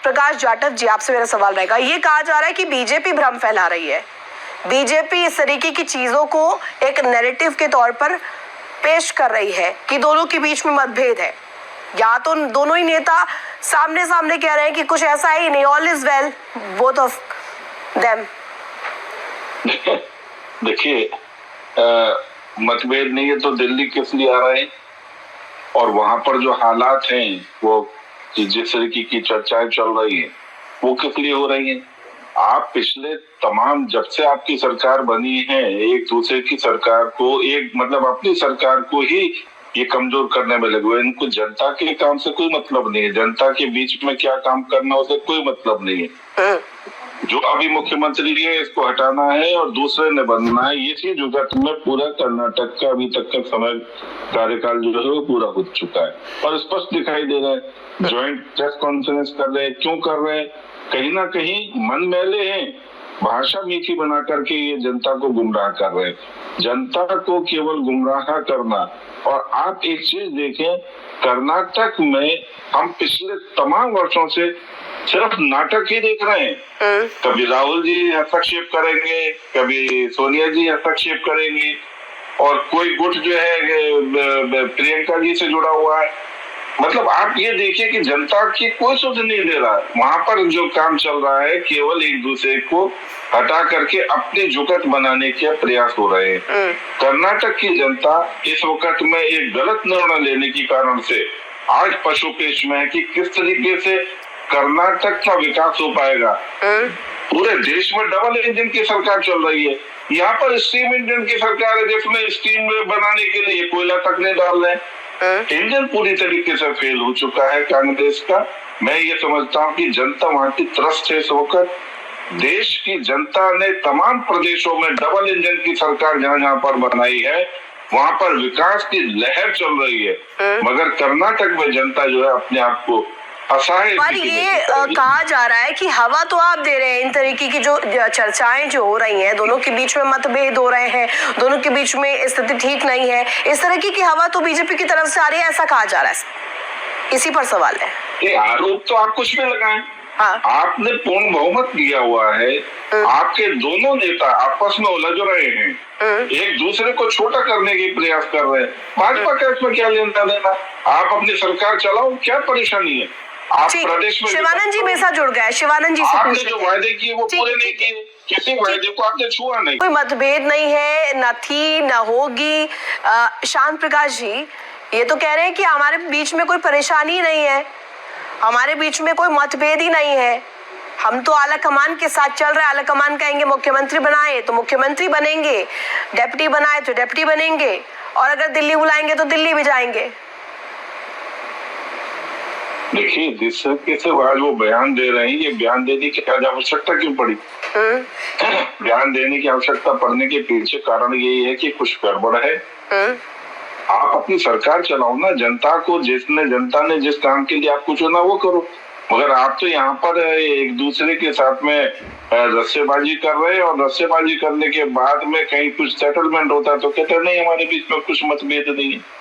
प्रकाश जाटव जी, आपसे मेरा सवाल रहेगा, ये कहा जा रहा है कि बीजेपी भ्रम फैला रही है, बीजेपी इस तरीके की चीजों को एक नैरेटिव के तौर पर पेश कर रही है कि दोनों के बीच में मतभेद है, या तो दोनों ही नेता सामने सामने कह रहे हैं कि कुछ ऐसा ही नहीं, all is well both of them. देखिए, मतभेद नहीं है तो दिल्ली किस लिए आ रहे हैं, और वहां पर जो हालात हैं वो जिस तरीके की चर्चाएं चल रही हैं वो किस लिए हो रही हैं। आप पिछले तमाम, जब से आपकी सरकार बनी है, एक दूसरे की सरकार को, एक मतलब अपनी सरकार को ही ये कमजोर करने में लगे हुए। इनको जनता के काम से कोई मतलब नहीं है, जनता के बीच में क्या काम करना उसे कोई मतलब नहीं है। जो अभी मुख्यमंत्री है इसको हटाना है और दूसरे ने बनना है, ये चीज जुगत में पूरा कर्नाटक का अभी तक का समय कार्यकाल जो है वो पूरा हो चुका है और स्पष्ट दिखाई दे रहा है। ज्वाइंट प्रेस कॉन्फ्रेंस कर रहे हैं, क्यों कर रहे हैं? कहीं ना कहीं मन मैले हैं, भाषा मीठी बना करके ये जनता को गुमराह कर रहे हैं, जनता को केवल गुमराह करना। और आप एक चीज देखें, कर्नाटक में हम पिछले तमाम वर्षों से सिर्फ नाटक ही देख रहे हैं। कभी राहुल जी हस्तक्षेप करेंगे, कभी सोनिया जी हस्तक्षेप करेंगी, और कोई गुट जो है प्रियंका जी से जुड़ा हुआ है। मतलब आप ये देखिए कि जनता की कोई सुध नहीं दे रहा है। वहां पर जो काम चल रहा है केवल एक दूसरे को हटा करके अपने जुगत बनाने के प्रयास हो रहे हैं। कर्नाटक की जनता इस वक्त में एक गलत निर्णय लेने के कारण से आज पशुपेश में है कि किस तरीके से कर्नाटक का विकास हो पाएगा। पूरे देश में डबल इंजन की सरकार चल रही है, यहाँ पर स्टीम इंजन की सरकार है जिसमें स्टीम बनाने के लिए कोयला तक नहीं डाल रहे। इंजन पूरी तरीके से फेल हो चुका है कांग्रेस का। मैं ये समझता हूँ कि जनता वहां की त्रस्त है इस वक्त। देश की जनता ने तमाम प्रदेशों में डबल इंजन की सरकार जहाँ जहाँ पर बनाई है वहां पर विकास की लहर चल रही है, मगर कर्नाटक में जनता जो है अपने आप को पर ये कहा जा रहा है कि हवा तो आप दे रहे हैं, इन तरीके की जो चर्चाएं जो हो रही हैं, दोनों के बीच में मतभेद हो रहे हैं, दोनों के बीच में स्थिति ठीक नहीं है, इस तरह की हवा तो बीजेपी की तरफ से आ रही है, ऐसा कहा जा रहा है। इसी पर सवाल है। ये आरोप तो आप कुछ भी लगाएं, हाँ। आपने पूर्ण बहुमत दिया हुआ है, आपके दोनों नेता आपस में उलझ रहे हैं, एक दूसरे को छोटा करने की प्रयास कर रहे हैं। भाजपा का इसमें क्या लेना देना? आप अपनी सरकार चलाओ, क्या परेशानी है? आप प्रदेश में शिवानंद जी मेरे साथ जुड़ गए। शिवानंद जी से आपने जो वायदे किए वो पूरे नहीं किए, किसी वायदे को आपने छुआ नहीं। कोई मतभेद नहीं है, न थी न होगी। शांत प्रकाश जी ये तो कह रहे हैं कि हमारे बीच में कोई परेशानी नहीं है, हमारे बीच में कोई मतभेद ही नहीं है, हम तो आला कमान के साथ चल रहे हैं। आला कमान कहेंगे मुख्यमंत्री बनाए तो मुख्यमंत्री बनेंगे, डेप्टी बनाए तो डेप्टी बनेंगे, और अगर दिल्ली बुलाएंगे तो दिल्ली भी जाएंगे। देखिए, जिस तरीके से आज वो बयान दे रहे हैं, ये बयान देने की आज आवश्यकता क्यों पड़ी? बयान देने की आवश्यकता पड़ने के पीछे कारण यही है कि कुछ गड़बड़ है। आप अपनी सरकार चलाओ ना, जनता ने जिस काम के लिए आपको चुना वो करो, मगर आप तो यहाँ पर एक दूसरे के साथ में रस्सेबाजी कर रहे हैं, और रस्सेबाजी करने के बाद में कहीं कुछ सेटलमेंट होता है तो कहते नहीं हमारे बीच में कुछ मतभेद नहीं है।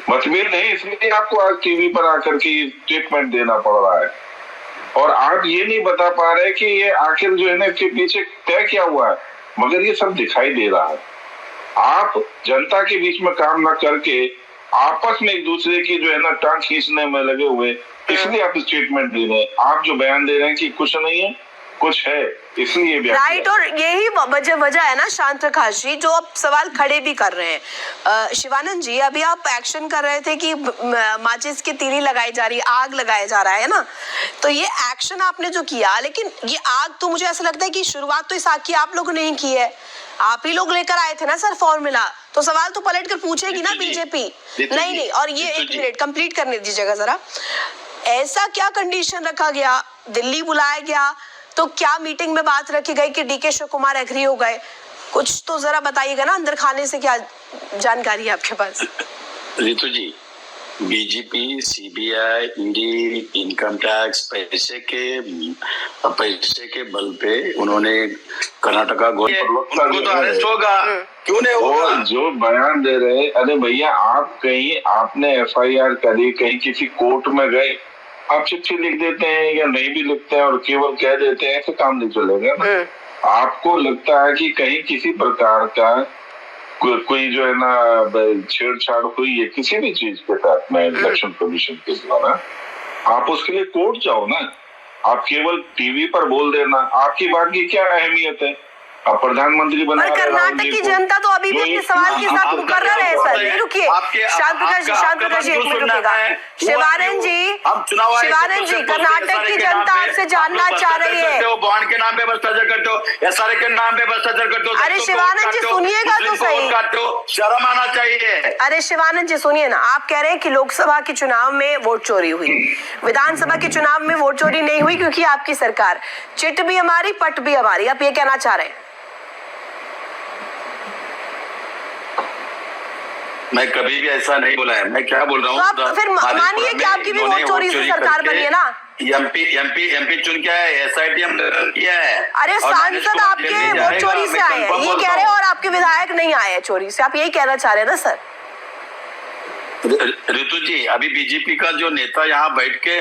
मतभेद नहीं, इसलिए आपको आज टीवी पर आकर के स्टेटमेंट देना पड़ रहा है, और आप ये नहीं बता पा रहे कि ये आखिर जो है ना इसके पीछे तय क्या हुआ है, मगर ये सब दिखाई दे रहा है। आप जनता के बीच में काम ना करके आपस में एक दूसरे की जो है ना टांग खींचने में लगे हुए, इसलिए आप स्टेटमेंट दे रहे हैं। आप जो बयान दे रहे हैं कि कुछ नहीं है, कुछ है, इसलिए राइट। और यही वजह है ना शांत प्रकाश जी, जो आप सवाल खड़े भी कर रहे हैं। शिवानंद जी अभी आप एक्शन कर रहे थे कि माचिस की तीली लगाई जा रही है, आग लगाया जा रहा है ना, तो ये एक्शन आपने जो किया, लेकिन ये आग तो मुझे ऐसा लगता है कि शुरुआत तो इस आग की आप लोगों ने ही की है, आप ही लोग लेकर आए थे ना सर फॉर्मूला, तो सवाल तो पलट कर पूछेगी ना बीजेपी। नहीं, और ये एक मिनट कंप्लीट करने दीजिएगा जरा। ऐसा क्या कंडीशन रखा गया, दिल्ली बुलाया गया तो क्या मीटिंग में बात रखी गई कि डीके शिव कुमार एग्री हो गए? कुछ तो जरा बताइएगा ना, अंदर खाने से क्या जानकारी है आपके पास? Ritu ji, BJP, CBI, ED, income tax, पैसे के बल पे उन्होंने कर्नाटका उनको तो अरेस्ट होगा, क्यों नहीं होगा? जो बयान दे रहे, अरे भैया आप कहीं आपने एफआईआर करी, कहीं किसी कोर्ट में गए, आप चिट्ठी लिख देते हैं या नहीं भी लिखते हैं और केवल कह देते हैं, ऐसे काम नहीं चलेगा ना। आपको लगता है कि कहीं किसी प्रकार का कोई जो है ना छेड़छाड़ हुई है किसी भी चीज के साथ में इलेक्शन कमीशन के द्वारा, आप उसके लिए कोर्ट जाओ ना। आप केवल टीवी पर बोल देना, आपकी बात की क्या अहमियत है? आप प्रधानमंत्री बना पर कर्नाटक की जनता तो अभी भी अपने सवाल के साथ मुकर्रर है सर। नहीं रुकिए, शांत प्रकाश जी 1 मिनट रुकेगा। शिवानंद जी, कर्नाटक की जनता आपसे जानना चाह रही है। बॉन्ड के नाम पे भ्रष्टाचार करते हो, एसआरए के नाम पे भ्रष्टाचार करते हो। अरे शिवानंद जी सुनिएगा तो सही, शर्म आना चाहिए। अरे शिवानंद जी सुनिए ना, आप कह रहे हैं कि लोकसभा के चुनाव में वोट चोरी हुई, विधानसभा के चुनाव में वोट चोरी नहीं हुई क्योंकि आपकी सरकार, चिट भी हमारी पट भी हमारी, आप ये कहना चाह रहे हैं? मैं कभी भी ऐसा नहीं बोला है। मैं क्या बोल रहा हूँ, तो आप फिर मानिए कि आपकी भी वोट चोरी से सरकार बनी है ना। एमपी चुन के आए, एसआईटी हमने किया है। अरे सांसद आपके वोट चोरी से आए हैं ये कह रहे हैं, और आपके विधायक नहीं आए हैं चोरी से, आप यही कहना चाह रहे हैं ना सर? ऋतु जी, अभी बीजेपी का जो नेता यहाँ बैठ के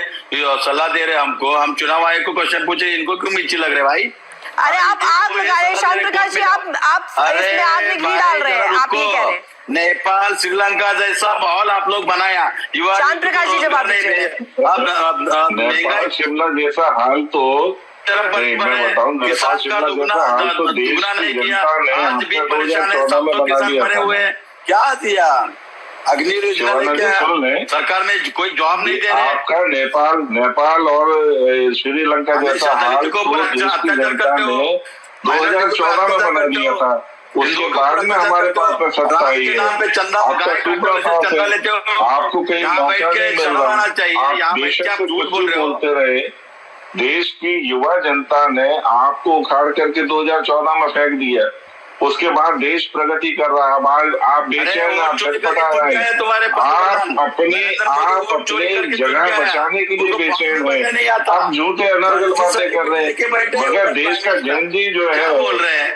सलाह दे रहे हैं हमको, हम चुनाव आयोग को क्वेश्चन पूछे, इनको क्यों मिर्ची लग रहे भाई? अरे आप आग लगा रहे हैं शांत प्रकाश जी, आप इसमें आग में घी डाल रहे हैं, आप ये कह रहे हैं। नेपाल श्रीलंका जैसा माहौल आप लोग बनाया, युवा शांत प्रकाश जी जवाब दीजिए। नेपाल शिमला जैसा हाल तो मैं बताऊं, नेपाल शिमला जैसा हाल तो देश की जनता ने हमसे 2014 में बना दिया था। क्या दिया? अग्नि योजना ने क्या? सरकार में कोई जवाब नहीं दे रहे। आपका नेपाल और श्रीलंका जैसा हाल तो देश की जनता ने 2014 में बना दिया था। उसके बाद में हमारे पास में सत्ता आई है। आपका टुकड़ा आपको कहीं मौका नहीं मिल रहा। आप बेशक से कुछ बोलते रहे, देश की युवा जनता ने आपको उखाड़ करके 2014 में फेंक दिया। उसके बाद देश प्रगति कर रहा है। आप बेचैन, आप छटपटा रहे हैं, आप अपने जगह बचाने के लिए बेचैन हैं। आप झूठे अनर्गल बातें कर रहे हैं, मगर देश का जनजी जो है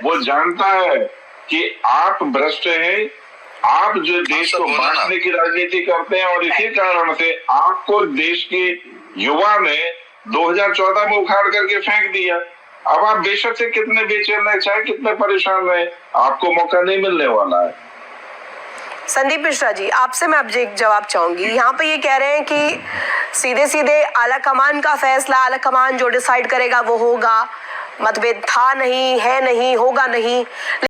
वो जानता है कि आप भ्रष्ट हैं। आप जो देश को बांटने की राजनीति करते हैं, और इसी कारण से आपको देश के युवा ने 2014 में उखाड़ करके फेंक दिया। अब आप बेशक से कितने बेचैन रहे, चाहे कितने परेशान रहे, आपको मौका नहीं मिलने वाला है। संदीप मिश्रा जी, आपसे मैं अब एक जवाब चाहूंगी। यहाँ पे ये कह रहे हैं कि सीधे सीधे आला कमान का फैसला, आला कमान जो डिसाइड करेगा वो होगा, मतभेद था नहीं, है नहीं, होगा नहीं।